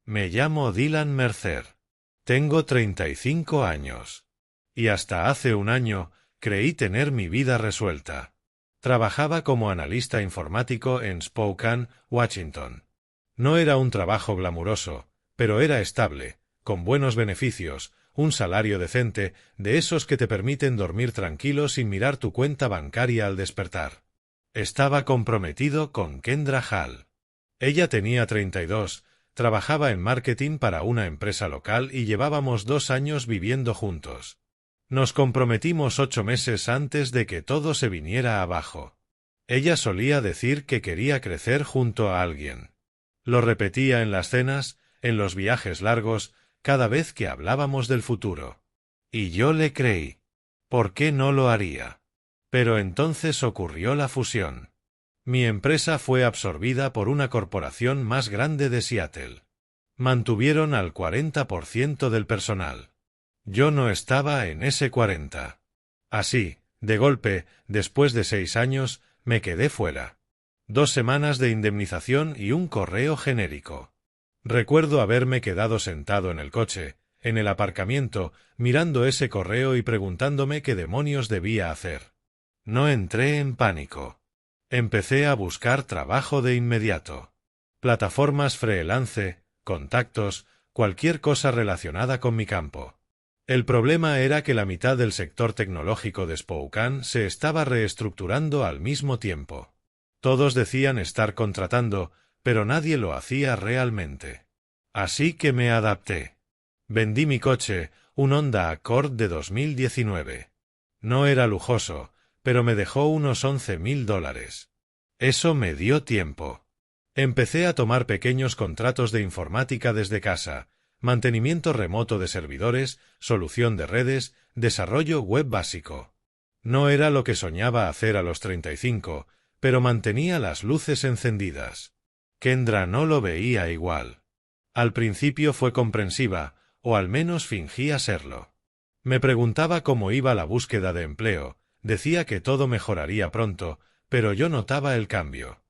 Me llamo Dylan Mercer. Tengo 35 años. Y hasta hace un año creí tener mi vida resuelta. Trabajaba como analista informático en Spokane, Washington. No era un trabajo glamuroso, pero era estable, con buenos beneficios, un salario decente, de esos que te permiten dormir tranquilo sin mirar tu cuenta bancaria al despertar. Estaba comprometido con Kendra Hall. Ella tenía 32, trabajaba en marketing para una empresa local y llevábamos 2 años viviendo juntos. Nos comprometimos 8 meses antes de que todo se viniera abajo. Ella solía decir que quería crecer junto a alguien. Lo repetía en las cenas, en los viajes largos, cada vez que hablábamos del futuro. Y yo le creí. ¿Por qué no lo haría? Pero entonces ocurrió la fusión. Mi empresa fue absorbida por una corporación más grande de Seattle. Mantuvieron al 40% del personal. Yo no estaba en ese 40%. Así, de golpe, después de 6 años, me quedé fuera. 2 semanas de indemnización y un correo genérico. Recuerdo haberme quedado sentado en el coche, en el aparcamiento, mirando ese correo y preguntándome qué demonios debía hacer. No entré en pánico. Empecé a buscar trabajo de inmediato. Plataformas freelance, contactos, cualquier cosa relacionada con mi campo. El problema era que la mitad del sector tecnológico de Spokane se estaba reestructurando al mismo tiempo. Todos decían estar contratando, pero nadie lo hacía realmente. Así que me adapté. Vendí mi coche, un Honda Accord de 2019. No era lujoso, pero me dejó unos $11,000. Eso me dio tiempo. Empecé a tomar pequeños contratos de informática desde casa, mantenimiento remoto de servidores, solución de redes, desarrollo web básico. No era lo que soñaba hacer a los 35, pero mantenía las luces encendidas. Kendra no lo veía igual. Al principio fue comprensiva, o al menos fingía serlo. Me preguntaba cómo iba la búsqueda de empleo, decía que todo mejoraría pronto, pero yo notaba el cambio.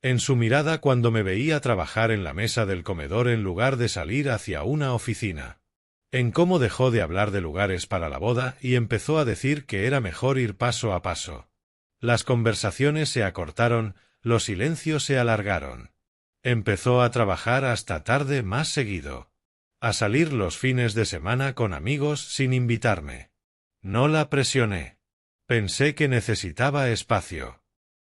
En su mirada cuando me veía trabajar en la mesa del comedor en lugar de salir hacia una oficina. En cómo dejó de hablar de lugares para la boda y empezó a decir que era mejor ir paso a paso. Las conversaciones se acortaron, los silencios se alargaron. Empezó a trabajar hasta tarde más seguido. A salir los fines de semana con amigos sin invitarme. No la presioné. Pensé que necesitaba espacio.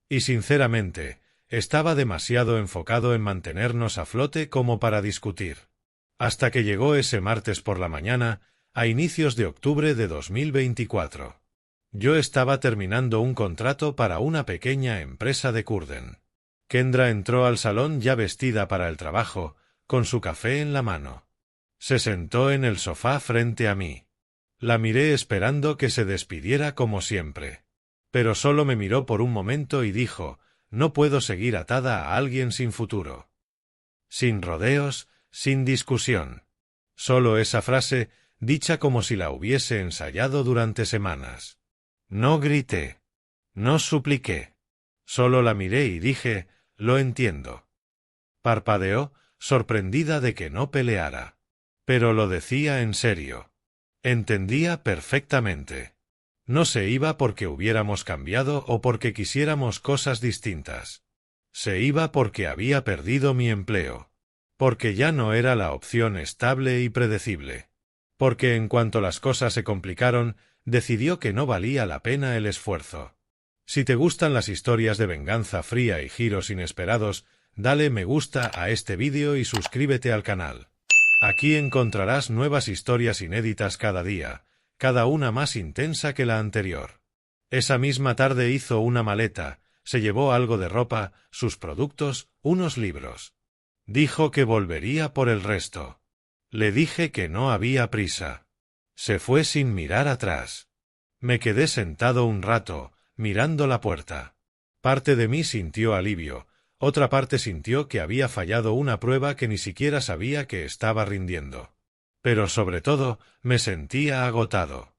Y sinceramente, estaba demasiado enfocado en mantenernos a flote como para discutir. Hasta que llegó ese martes por la mañana, a inicios de octubre de 2024. Yo estaba terminando un contrato para una pequeña empresa de Curden. Kendra entró al salón ya vestida para el trabajo, con su café en la mano. Se sentó en el sofá frente a mí. La miré esperando que se despidiera como siempre. Pero solo me miró por un momento y dijo: no puedo seguir atada a alguien sin futuro. Sin rodeos, sin discusión. Solo esa frase, dicha como si la hubiese ensayado durante semanas. No grité. No supliqué. Solo la miré y dije: lo entiendo. Parpadeó, sorprendida de que no peleara. Pero lo decía en serio. Entendía perfectamente. No se iba porque hubiéramos cambiado o porque quisiéramos cosas distintas. Se iba porque había perdido mi empleo. Porque ya no era la opción estable y predecible. Porque en cuanto las cosas se complicaron, decidió que no valía la pena el esfuerzo. Si te gustan las historias de venganza fría y giros inesperados, dale me gusta a este vídeo y suscríbete al canal. Aquí encontrarás nuevas historias inéditas cada día, cada una más intensa que la anterior. Esa misma tarde hizo una maleta, se llevó algo de ropa, sus productos, unos libros. Dijo que volvería por el resto. Le dije que no había prisa. Se fue sin mirar atrás. Me quedé sentado un rato, mirando la puerta. Parte de mí sintió alivio, otra parte sintió que había fallado una prueba que ni siquiera sabía que estaba rindiendo. Pero sobre todo, me sentía agotado.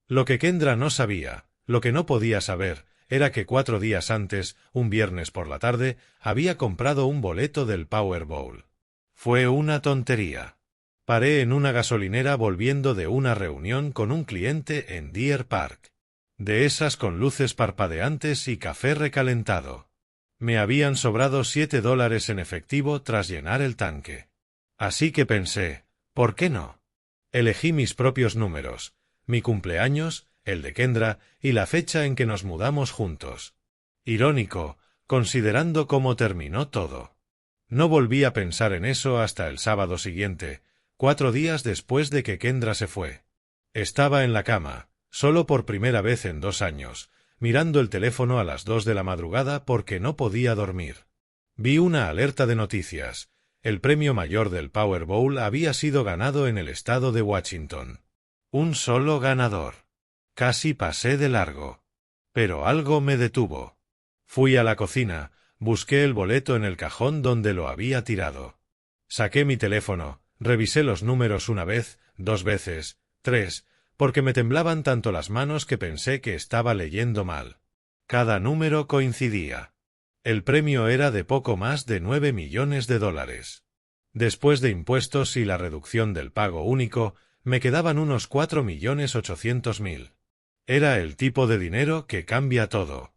Lo que Kendra no sabía, lo que no podía saber, era que 4 días antes, un viernes por la tarde, había comprado un boleto del Powerball. Fue una tontería. Paré en una gasolinera volviendo de una reunión con un cliente en Deer Park. De esas con luces parpadeantes y café recalentado. Me habían sobrado $7 en efectivo tras llenar el tanque. Así que pensé, ¿por qué no? Elegí mis propios números, mi cumpleaños, el de Kendra y la fecha en que nos mudamos juntos. Irónico, considerando cómo terminó todo. No volví a pensar en eso hasta el sábado siguiente, 4 días después de que Kendra se fue. Estaba en la cama, solo por primera vez en 2 años, mirando el teléfono a las 2 de la madrugada porque no podía dormir. Vi una alerta de noticias. El premio mayor del Powerball había sido ganado en el estado de Washington. Un solo ganador. Casi pasé de largo. Pero algo me detuvo. Fui a la cocina, busqué el boleto en el cajón donde lo había tirado. Saqué mi teléfono, revisé los números 1 vez, 2 veces, 3, porque me temblaban tanto las manos que pensé que estaba leyendo mal. Cada número coincidía. El premio era de poco más de $9 millones. Después de impuestos y la reducción del pago único, me quedaban unos $4.800.000. Era el tipo de dinero que cambia todo.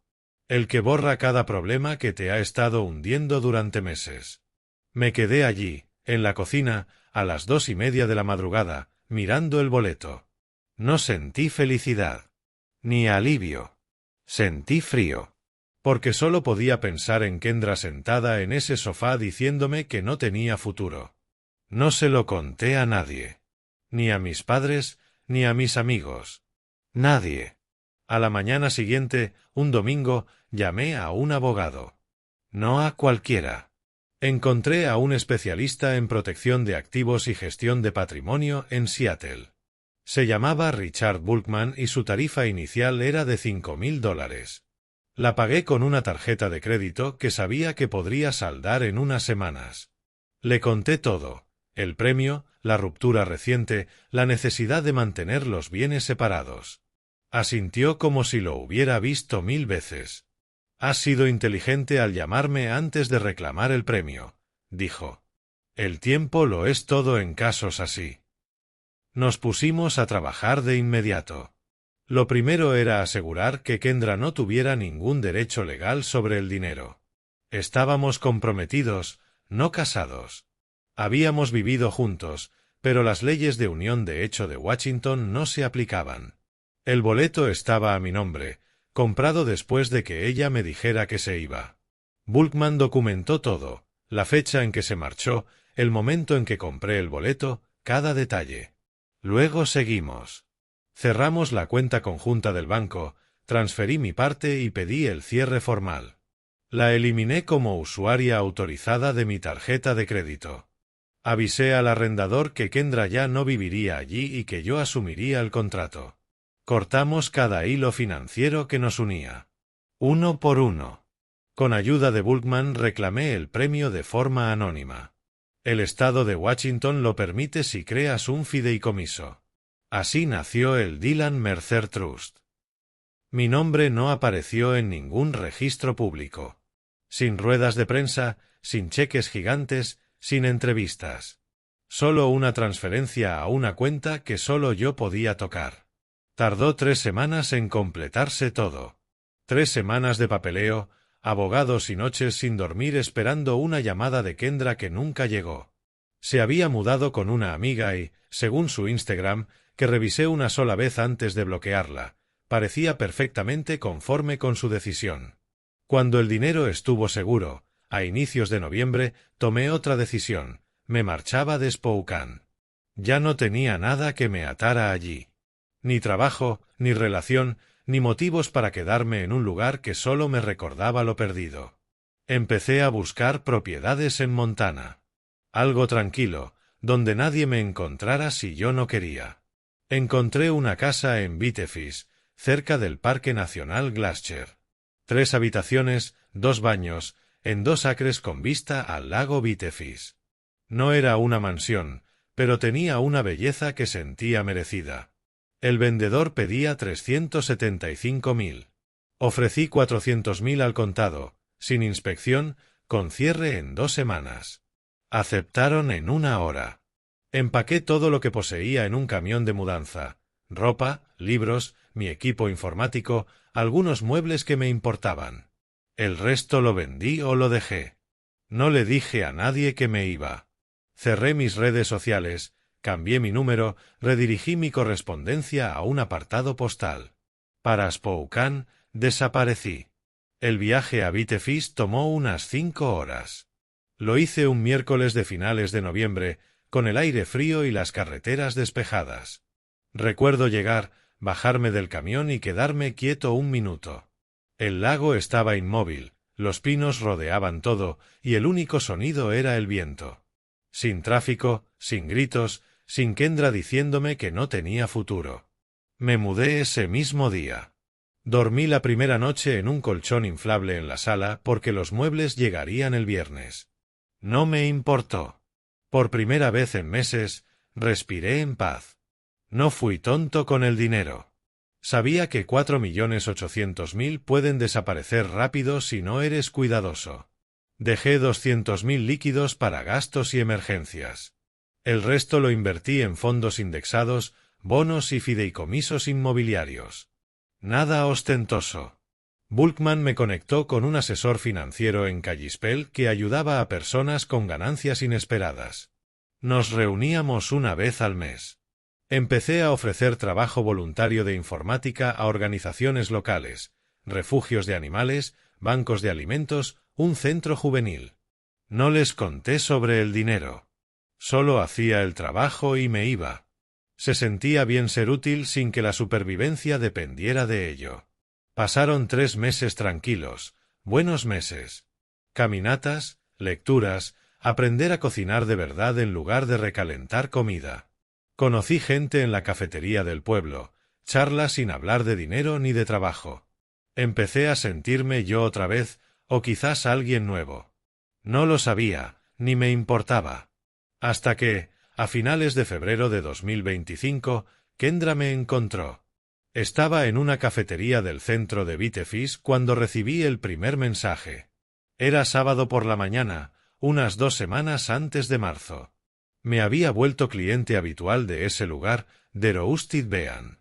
El que borra cada problema que te ha estado hundiendo durante meses. Me quedé allí, en la cocina, a las 2:30 de la madrugada, mirando el boleto. No sentí felicidad. Ni alivio. Sentí frío. Porque solo podía pensar en Kendra sentada en ese sofá diciéndome que no tenía futuro. No se lo conté a nadie. Ni a mis padres, ni a mis amigos. Nadie. A la mañana siguiente, un domingo, llamé a un abogado. No a cualquiera. Encontré a un especialista en protección de activos y gestión de patrimonio en Seattle. Se llamaba Richard Bulkman y su tarifa inicial era de $5.000. La pagué con una tarjeta de crédito que sabía que podría saldar en unas semanas. Le conté todo, el premio, la ruptura reciente, la necesidad de mantener los bienes separados. Asintió como si lo hubiera visto 1000 veces. Has sido inteligente al llamarme antes de reclamar el premio, dijo. El tiempo lo es todo en casos así. Nos pusimos a trabajar de inmediato. Lo primero era asegurar que Kendra no tuviera ningún derecho legal sobre el dinero. Estábamos comprometidos, no casados. Habíamos vivido juntos, pero las leyes de unión de hecho de Washington no se aplicaban. El boleto estaba a mi nombre, comprado después de que ella me dijera que se iba. Bulkman documentó todo, la fecha en que se marchó, el momento en que compré el boleto, cada detalle. Luego seguimos. Cerramos la cuenta conjunta del banco, transferí mi parte y pedí el cierre formal. La eliminé como usuaria autorizada de mi tarjeta de crédito. Avisé al arrendador que Kendra ya no viviría allí y que yo asumiría el contrato. Cortamos cada hilo financiero que nos unía. Uno por uno. Con ayuda de Bulkman reclamé el premio de forma anónima. El estado de Washington lo permite si creas un fideicomiso. Así nació el Dylan Mercer Trust. Mi nombre no apareció en ningún registro público. Sin ruedas de prensa, sin cheques gigantes, sin entrevistas. Solo una transferencia a una cuenta que solo yo podía tocar. Tardó 3 semanas en completarse todo. 3 semanas de papeleo, abogados y noches sin dormir esperando una llamada de Kendra que nunca llegó. Se había mudado con una amiga y, según su Instagram, que revisé una sola vez antes de bloquearla, parecía perfectamente conforme con su decisión. Cuando el dinero estuvo seguro, a inicios de noviembre, tomé otra decisión, me marchaba de Spokane. Ya no tenía nada que me atara allí. Ni trabajo, ni relación, ni motivos para quedarme en un lugar que solo me recordaba lo perdido. Empecé a buscar propiedades en Montana. Algo tranquilo, donde nadie me encontrara si yo no quería. Encontré una casa en Vitefis, cerca del Parque Nacional Glacier. 3 habitaciones, 2 baños, en 2 acres con vista al lago Vitefis. No era una mansión, pero tenía una belleza que sentía merecida. El vendedor pedía $375.000. Ofrecí $400.000 al contado, sin inspección, con cierre en 2 semanas. Aceptaron en 1 hora. Empaqué todo lo que poseía en un camión de mudanza: ropa, libros, mi equipo informático, algunos muebles que me importaban. El resto lo vendí o lo dejé. No le dije a nadie que me iba. Cerré mis redes sociales, cambié mi número, redirigí mi correspondencia a un apartado postal. Para Spokane, desaparecí. El viaje a Vitefis tomó unas 5 horas. Lo hice un miércoles de finales de noviembre, con el aire frío y las carreteras despejadas. Recuerdo llegar, bajarme del camión y quedarme quieto un minuto. El lago estaba inmóvil, los pinos rodeaban todo, y el único sonido era el viento. Sin tráfico, sin gritos, sin Kendra diciéndome que no tenía futuro. Me mudé ese mismo día. Dormí la primera noche en un colchón inflable en la sala porque los muebles llegarían el viernes. No me importó. Por primera vez en meses, respiré en paz. No fui tonto con el dinero. Sabía que 4.800.000 pueden desaparecer rápido si no eres cuidadoso. Dejé 200.000 líquidos para gastos y emergencias. El resto lo invertí en fondos indexados, bonos y fideicomisos inmobiliarios. Nada ostentoso. Bulkman me conectó con un asesor financiero en Kalispell que ayudaba a personas con ganancias inesperadas. Nos reuníamos una vez al mes. Empecé a ofrecer trabajo voluntario de informática a organizaciones locales, refugios de animales, bancos de alimentos, un centro juvenil. No les conté sobre el dinero. Solo hacía el trabajo y me iba. Se sentía bien ser útil sin que la supervivencia dependiera de ello. Pasaron 3 meses tranquilos, buenos meses. Caminatas, lecturas, aprender a cocinar de verdad en lugar de recalentar comida. Conocí gente en la cafetería del pueblo, charlas sin hablar de dinero ni de trabajo. Empecé a sentirme yo otra vez, o quizás alguien nuevo. No lo sabía, ni me importaba. Hasta que, a finales de febrero de 2025, Kendra me encontró. Estaba en una cafetería del centro de Vitefis cuando recibí el primer mensaje. Era sábado por la mañana, unas 2 semanas antes de marzo. Me había vuelto cliente habitual de ese lugar, de Roasted Bean.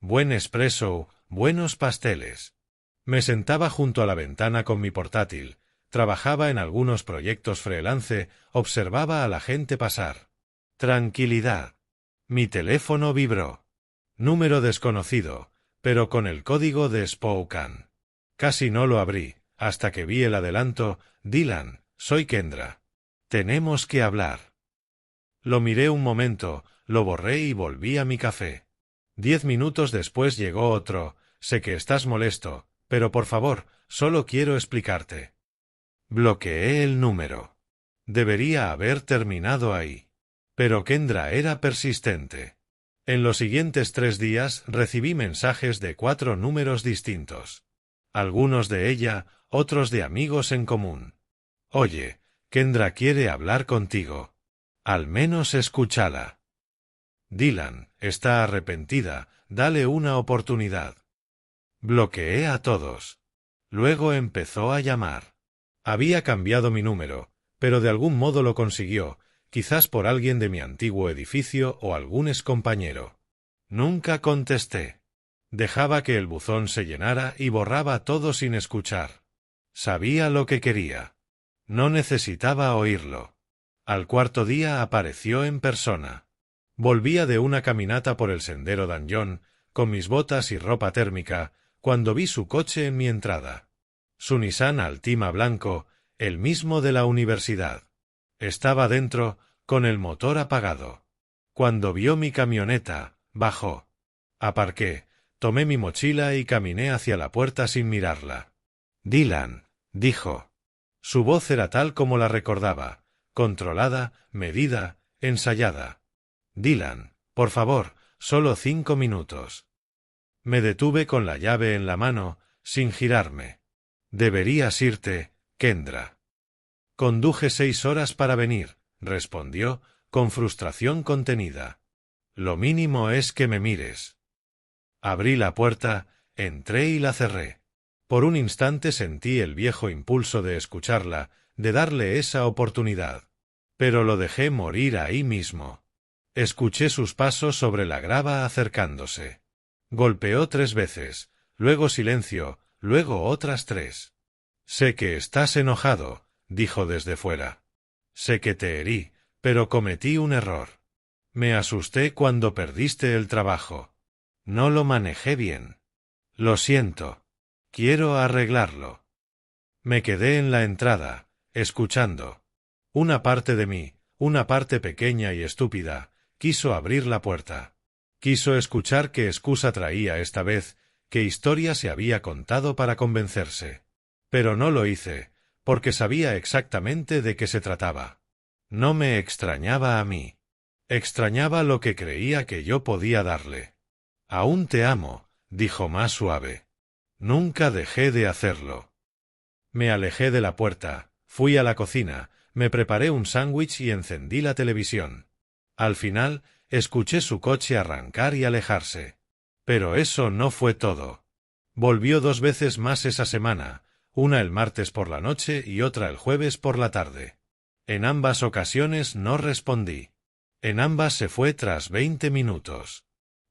Buen espresso, buenos pasteles. Me sentaba junto a la ventana con mi portátil, trabajaba en algunos proyectos freelance, observaba a la gente pasar. Tranquilidad. Mi teléfono vibró. Número desconocido, pero con el código de Spokane. Casi no lo abrí, hasta que vi el adelanto: Dylan, soy Kendra. Tenemos que hablar. Lo miré un momento, lo borré y volví a mi café. 10 minutos después llegó otro: sé que estás molesto, pero por favor, solo quiero explicarte. Bloqueé el número. Debería haber terminado ahí. Pero Kendra era persistente. En los siguientes 3 días recibí mensajes de 4 números distintos. Algunos de ella, otros de amigos en común. Oye, Kendra quiere hablar contigo. Al menos escúchala. Dylan, está arrepentida, dale una oportunidad. Bloqueé a todos. Luego empezó a llamar. Había cambiado mi número, pero de algún modo lo consiguió, quizás por alguien de mi antiguo edificio o algún excompañero. Nunca contesté. Dejaba que el buzón se llenara y borraba todo sin escuchar. Sabía lo que quería. No necesitaba oírlo. Al 4.º día apareció en persona. Volvía de una caminata por el sendero Danjon, con mis botas y ropa térmica, cuando vi su coche en mi entrada. Su Nissan Altima blanco, el mismo de la universidad. Estaba dentro, con el motor apagado. Cuando vio mi camioneta, bajó. Aparqué, tomé mi mochila y caminé hacia la puerta sin mirarla. Dylan, dijo. Su voz era tal como la recordaba, controlada, medida, ensayada. Dylan, por favor, solo 5 minutos. Me detuve con la llave en la mano, sin girarme. Deberías irte, Kendra. Conduje 6 horas para venir, respondió, con frustración contenida. Lo mínimo es que me mires. Abrí la puerta, entré y la cerré. Por un instante sentí el viejo impulso de escucharla, de darle esa oportunidad. Pero lo dejé morir ahí mismo. Escuché sus pasos sobre la grava acercándose. Golpeó 3 veces, luego silencio, luego otras 3. Sé que estás enojado, dijo desde fuera. Sé que te herí, pero cometí un error. Me asusté cuando perdiste el trabajo. No lo manejé bien. Lo siento. Quiero arreglarlo. Me quedé en la entrada, escuchando. Una parte de mí, una parte pequeña y estúpida, quiso abrir la puerta. Quiso escuchar qué excusa traía esta vez, qué historia se había contado para convencerse. Pero no lo hice, porque sabía exactamente de qué se trataba. No me extrañaba a mí. Extrañaba lo que creía que yo podía darle. Aún te amo, dijo más suave. Nunca dejé de hacerlo. Me alejé de la puerta, fui a la cocina, me preparé un sándwich y encendí la televisión. Al final, escuché su coche arrancar y alejarse. Pero eso no fue todo. Volvió 2 veces más esa semana, una el martes por la noche y otra el jueves por la tarde. En ambas ocasiones no respondí. En ambas se fue tras 20 minutos.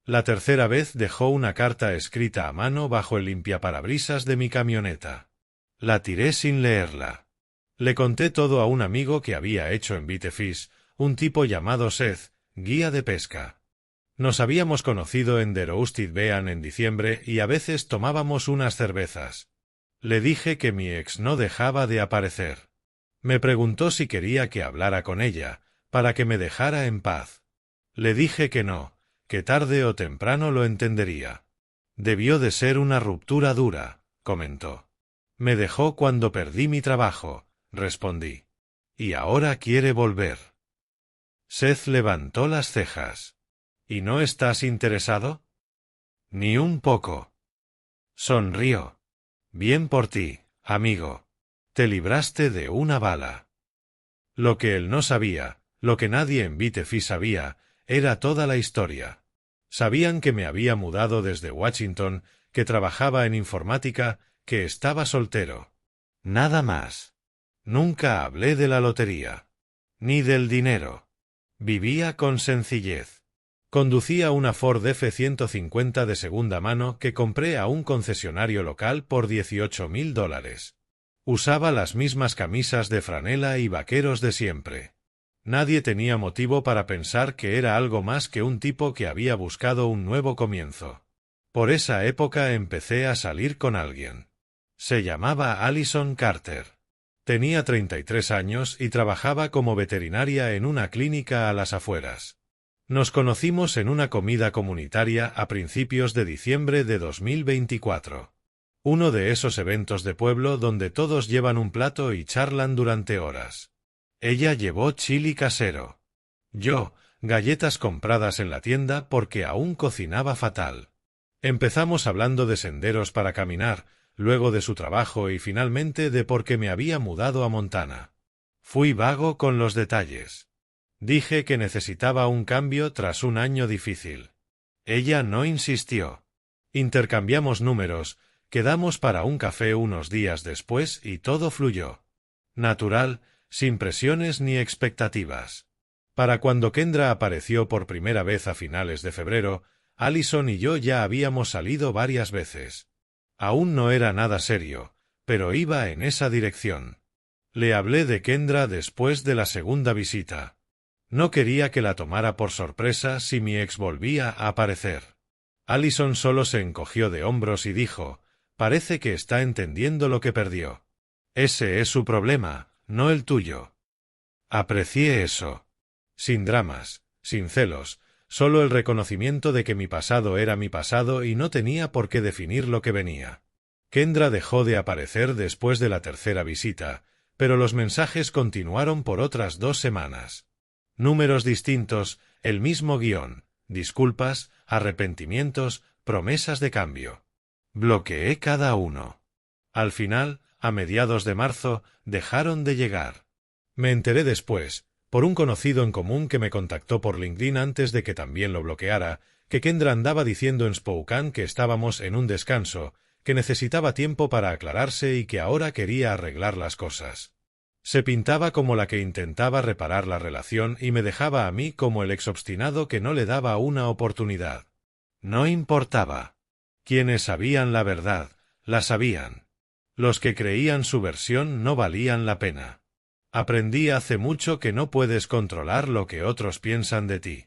La tercera vez dejó una carta escrita a mano bajo el limpiaparabrisas de mi camioneta. La tiré sin leerla. Le conté todo a un amigo que había hecho en Bitefish, un tipo llamado Seth, guía de pesca. Nos habíamos conocido en The Roasted Bean en diciembre y a veces tomábamos unas cervezas. Le dije que mi ex no dejaba de aparecer. Me preguntó si quería que hablara con ella, para que me dejara en paz. Le dije que no, que tarde o temprano lo entendería. Debió de ser una ruptura dura, comentó. Me dejó cuando perdí mi trabajo, respondí. Y ahora quiere volver. Seth levantó las cejas. ¿Y no estás interesado? Ni un poco. Sonrió. Bien por ti, amigo. Te libraste de una bala. Lo que él no sabía, lo que nadie en Bitefish sabía, era toda la historia. Sabían que me había mudado desde Washington, que trabajaba en informática, que estaba soltero. Nada más. Nunca hablé de la lotería. Ni del dinero. Vivía con sencillez. Conducía una Ford F-150 de segunda mano que compré a un concesionario local por $18,000. Usaba las mismas camisas de franela y vaqueros de siempre. Nadie tenía motivo para pensar que era algo más que un tipo que había buscado un nuevo comienzo. Por esa época empecé a salir con alguien. Se llamaba Allison Carter. Tenía 33 años y trabajaba como veterinaria en una clínica a las afueras. Nos conocimos en una comida comunitaria a principios de diciembre de 2024. Uno de esos eventos de pueblo donde todos llevan un plato y charlan durante horas. Ella llevó chili casero. Yo, galletas compradas en la tienda porque aún cocinaba fatal. Empezamos hablando de senderos para caminar, luego de su trabajo y finalmente de por qué me había mudado a Montana. Fui vago con los detalles. Dije que necesitaba un cambio tras un año difícil. Ella no insistió. Intercambiamos números, quedamos para un café unos días después y todo fluyó. Natural, sin presiones ni expectativas. Para cuando Kendra apareció por primera vez a finales de febrero, Allison y yo ya habíamos salido varias veces. Aún no era nada serio, pero iba en esa dirección. Le hablé de Kendra después de la segunda visita. No quería que la tomara por sorpresa si mi ex volvía a aparecer. Allison solo se encogió de hombros y dijo, parece que está entendiendo lo que perdió. Ese es su problema, no el tuyo. Aprecié eso. Sin dramas, sin celos, solo el reconocimiento de que mi pasado era mi pasado y no tenía por qué definir lo que venía. Kendra dejó de aparecer después de la tercera visita, pero los mensajes continuaron por otras 2 semanas. Números distintos, el mismo guión, disculpas, arrepentimientos, promesas de cambio. Bloqueé cada uno. Al final, a mediados de marzo, dejaron de llegar. Me enteré después, por un conocido en común que me contactó por LinkedIn antes de que también lo bloqueara, que Kendra andaba diciendo en Spokane que estábamos en un descanso, que necesitaba tiempo para aclararse y que ahora quería arreglar las cosas. Se pintaba como la que intentaba reparar la relación y me dejaba a mí como el exobstinado que no le daba una oportunidad. No importaba. Quienes sabían la verdad, la sabían. Los que creían su versión no valían la pena. Aprendí hace mucho que no puedes controlar lo que otros piensan de ti.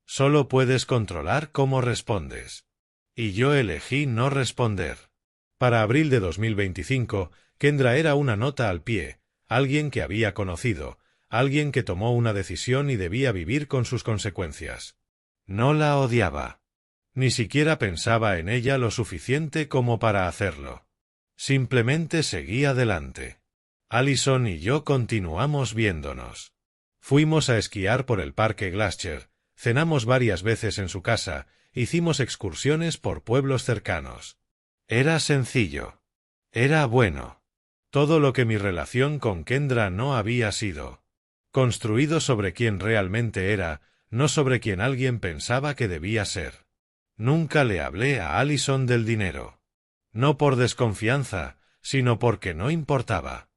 Solo puedes controlar cómo respondes. Y yo elegí no responder. Para abril de 2025, Kendra era una nota al pie, alguien que había conocido, alguien que tomó una decisión y debía vivir con sus consecuencias. No la odiaba. Ni siquiera pensaba en ella lo suficiente como para hacerlo. Simplemente seguí adelante. Allison y yo continuamos viéndonos. Fuimos a esquiar por el Parque Glacier, cenamos varias veces en su casa, hicimos excursiones por pueblos cercanos. Era sencillo. Era bueno. Todo lo que mi relación con Kendra no había sido. Construido sobre quien realmente era, no sobre quien alguien pensaba que debía ser. Nunca le hablé a Allison del dinero. No por desconfianza, sino porque no importaba.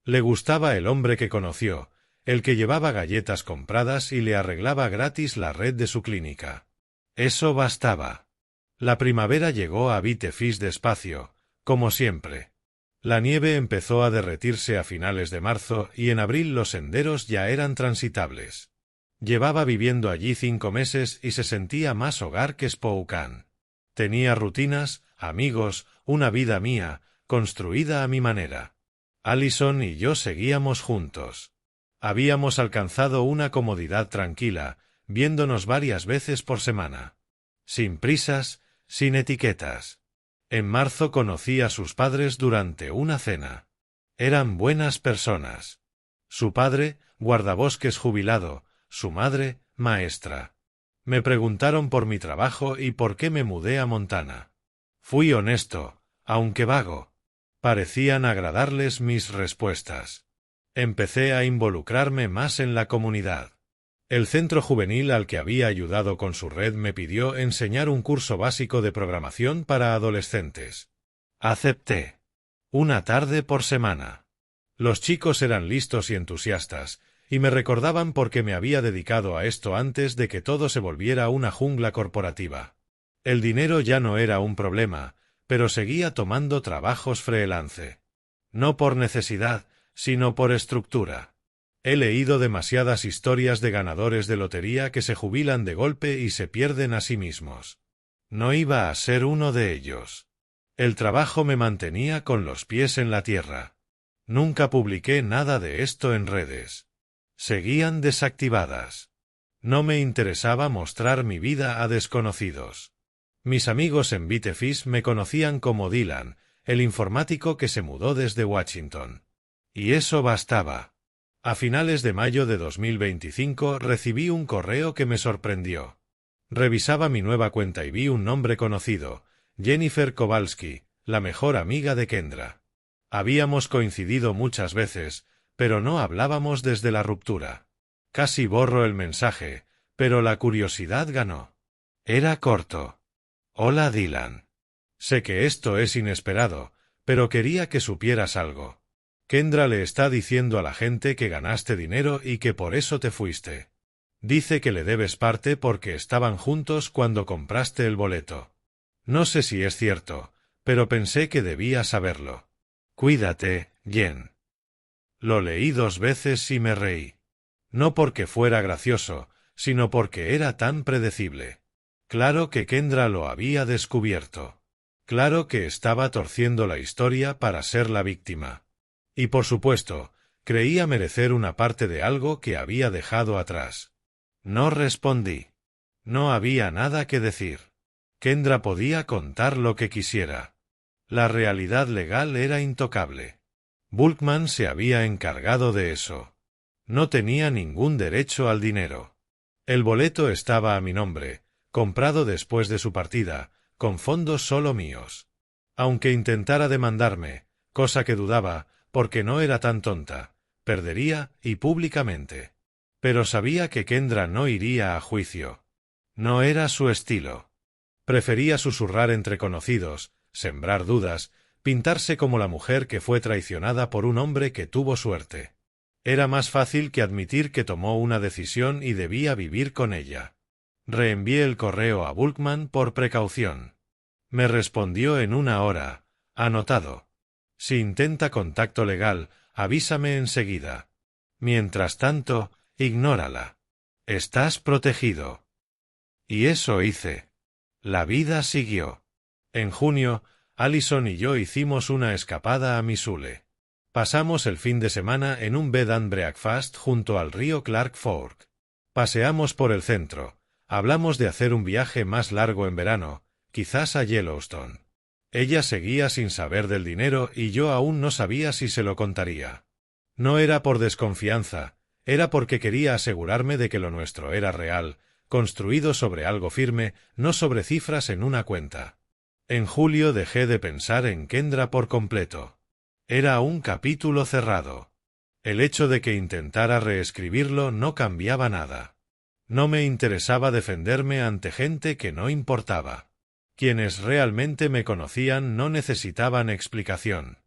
Le gustaba el hombre que conoció, el que llevaba galletas compradas y le arreglaba gratis la red de su clínica. Eso bastaba. La primavera llegó a Vitefis despacio, como siempre. La nieve empezó a derretirse a finales de marzo y en abril los senderos ya eran transitables. Llevaba viviendo allí 5 meses y se sentía más hogar que Spokane. Tenía rutinas, amigos, una vida mía, construida a mi manera. Allison y yo seguíamos juntos. Habíamos alcanzado una comodidad tranquila, viéndonos varias veces por semana. Sin prisas, sin etiquetas. En marzo conocí a sus padres durante una cena. Eran buenas personas. Su padre, guardabosques jubilado, su madre, maestra. Me preguntaron por mi trabajo y por qué me mudé a Montana. Fui honesto, aunque vago. Parecían agradarles mis respuestas. Empecé a involucrarme más en la comunidad. El centro juvenil al que había ayudado con su red me pidió enseñar un curso básico de programación para adolescentes. Acepté. Una tarde por semana. Los chicos eran listos y entusiastas, y me recordaban por qué me había dedicado a esto antes de que todo se volviera una jungla corporativa. El dinero ya no era un problema, pero seguía tomando trabajos freelance. No por necesidad, sino por estructura. He leído demasiadas historias de ganadores de lotería que se jubilan de golpe y se pierden a sí mismos. No iba a ser uno de ellos. El trabajo me mantenía con los pies en la tierra. Nunca publiqué nada de esto en redes. Seguían desactivadas. No me interesaba mostrar mi vida a desconocidos. Mis amigos en Vitefis me conocían como Dylan, el informático que se mudó desde Washington. Y eso bastaba. A finales de mayo de 2025 recibí un correo que me sorprendió. Revisaba mi nueva cuenta y vi un nombre conocido, Jennifer Kowalski, la mejor amiga de Kendra. Habíamos coincidido muchas veces, pero no hablábamos desde la ruptura. Casi borro el mensaje, pero la curiosidad ganó. Era corto. Hola Dylan. Sé que esto es inesperado, pero quería que supieras algo. Kendra le está diciendo a la gente que ganaste dinero y que por eso te fuiste. Dice que le debes parte porque estaban juntos cuando compraste el boleto. No sé si es cierto, pero pensé que debía saberlo. Cuídate, Jen. Lo leí 2 veces y me reí. No porque fuera gracioso, sino porque era tan predecible. Claro que Kendra lo había descubierto. Claro que estaba torciendo la historia para ser la víctima. Y por supuesto, creía merecer una parte de algo que había dejado atrás. No respondí. No había nada que decir. Kendra podía contar lo que quisiera. La realidad legal era intocable. Bulkman se había encargado de eso. No tenía ningún derecho al dinero. El boleto estaba a mi nombre, comprado después de su partida, con fondos solo míos. Aunque intentara demandarme, cosa que dudaba, porque no era tan tonta, perdería, y públicamente. Pero sabía que Kendra no iría a juicio. No era su estilo. Prefería susurrar entre conocidos, sembrar dudas, pintarse como la mujer que fue traicionada por un hombre que tuvo suerte. Era más fácil que admitir que tomó una decisión y debía vivir con ella. Reenvié el correo a Bulkman por precaución. Me respondió en 1 hora. Anotado. Si intenta contacto legal, avísame enseguida. Mientras tanto, ignórala. Estás protegido. Y eso hice. La vida siguió. En junio, Allison y yo hicimos una escapada a Missoula. Pasamos el fin de semana en un bed and breakfast junto al río Clark Fork. Paseamos por el centro. Hablamos de hacer un viaje más largo en verano, quizás a Yellowstone. Ella seguía sin saber del dinero y yo aún no sabía si se lo contaría. No era por desconfianza, era porque quería asegurarme de que lo nuestro era real, construido sobre algo firme, no sobre cifras en una cuenta. En julio dejé de pensar en Kendra por completo. Era un capítulo cerrado. El hecho de que intentara reescribirlo no cambiaba nada. No me interesaba defenderme ante gente que no importaba. Quienes realmente me conocían no necesitaban explicación.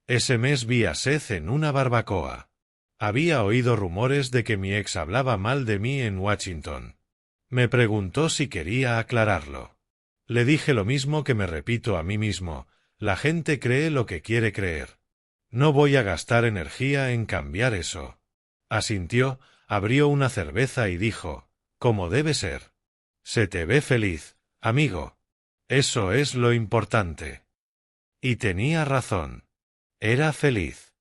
Ese mes vi a Seth en una barbacoa. Había oído rumores de que mi ex hablaba mal de mí en Washington. Me preguntó si quería aclararlo. Le dije lo mismo que me repito a mí mismo: la gente cree lo que quiere creer. No voy a gastar energía en cambiar eso. Asintió, abrió una cerveza y dijo: como debe ser. Se te ve feliz, amigo. Eso es lo importante. Y tenía razón. Era feliz.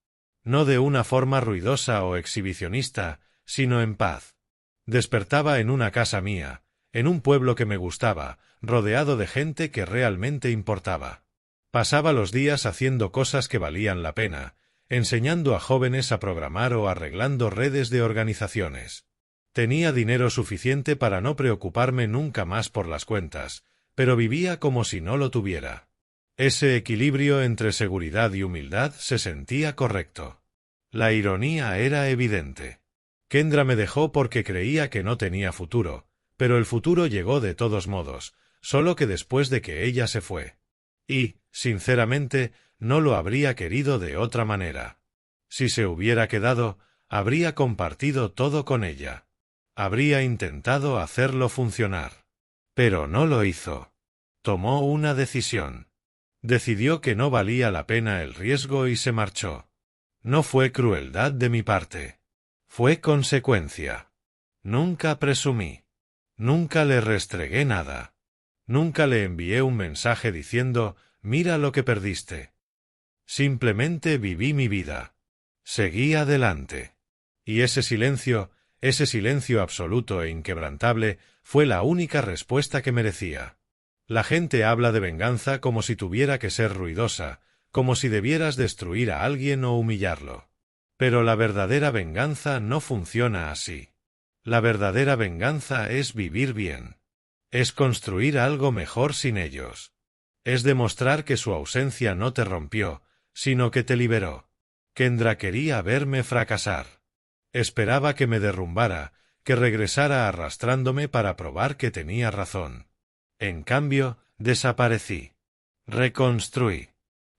No de una forma ruidosa o exhibicionista, sino en paz. Despertaba en una casa mía, en un pueblo que me gustaba, rodeado de gente que realmente importaba. Pasaba los días haciendo cosas que valían la pena, enseñando a jóvenes a programar o arreglando redes de organizaciones. Tenía dinero suficiente para no preocuparme nunca más por las cuentas, pero vivía como si no lo tuviera. Ese equilibrio entre seguridad y humildad se sentía correcto. La ironía era evidente. Kendra me dejó porque creía que no tenía futuro, pero el futuro llegó de todos modos, solo que después de que ella se fue. Y, sinceramente, no lo habría querido de otra manera. Si se hubiera quedado, habría compartido todo con ella. Habría intentado hacerlo funcionar. Pero no lo hizo. Tomó una decisión. Decidió que no valía la pena el riesgo y se marchó. No fue crueldad de mi parte. Fue consecuencia. Nunca presumí. Nunca le restregué nada. Nunca le envié un mensaje diciendo: mira lo que perdiste. Simplemente viví mi vida. Seguí adelante. Y ese silencio absoluto e inquebrantable, fue la única respuesta que merecía. La gente habla de venganza como si tuviera que ser ruidosa, como si debieras destruir a alguien o humillarlo. Pero la verdadera venganza no funciona así. La verdadera venganza es vivir bien. Es construir algo mejor sin ellos. Es demostrar que su ausencia no te rompió, sino que te liberó. Kendra quería verme fracasar. Esperaba que me derrumbara, que regresara arrastrándome para probar que tenía razón. En cambio, desaparecí. Reconstruí.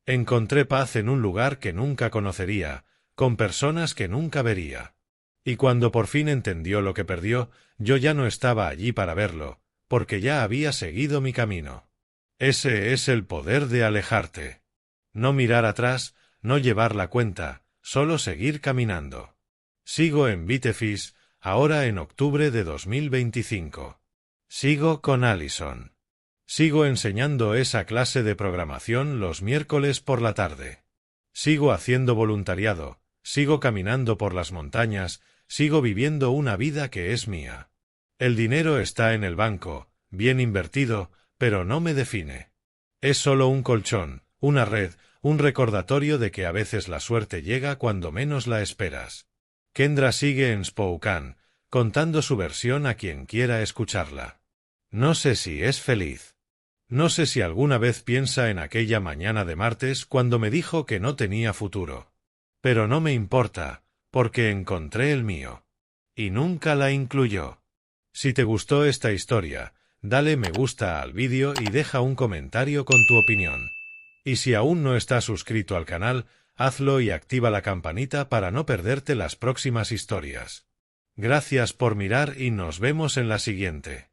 Encontré paz en un lugar que nunca conocería, con personas que nunca vería. Y cuando por fin entendió lo que perdió, yo ya no estaba allí para verlo, porque ya había seguido mi camino. Ese es el poder de alejarte. No mirar atrás, no llevar la cuenta, solo seguir caminando. Sigo en Bitefis, ahora en octubre de 2025. Sigo con Allison. Sigo enseñando esa clase de programación los miércoles por la tarde. Sigo haciendo voluntariado, sigo caminando por las montañas, sigo viviendo una vida que es mía. El dinero está en el banco, bien invertido, pero no me define. Es solo un colchón, una red, un recordatorio de que a veces la suerte llega cuando menos la esperas. Kendra sigue en Spokane, contando su versión a quien quiera escucharla. No sé si es feliz. No sé si alguna vez piensa en aquella mañana de martes cuando me dijo que no tenía futuro. Pero no me importa, porque encontré el mío. Y nunca la incluyó. Si te gustó esta historia, dale me gusta al vídeo y deja un comentario con tu opinión. Y si aún no estás suscrito al canal, Hazlo y activa la campanita para no perderte las próximas historias. Gracias por mirar y nos vemos en la siguiente.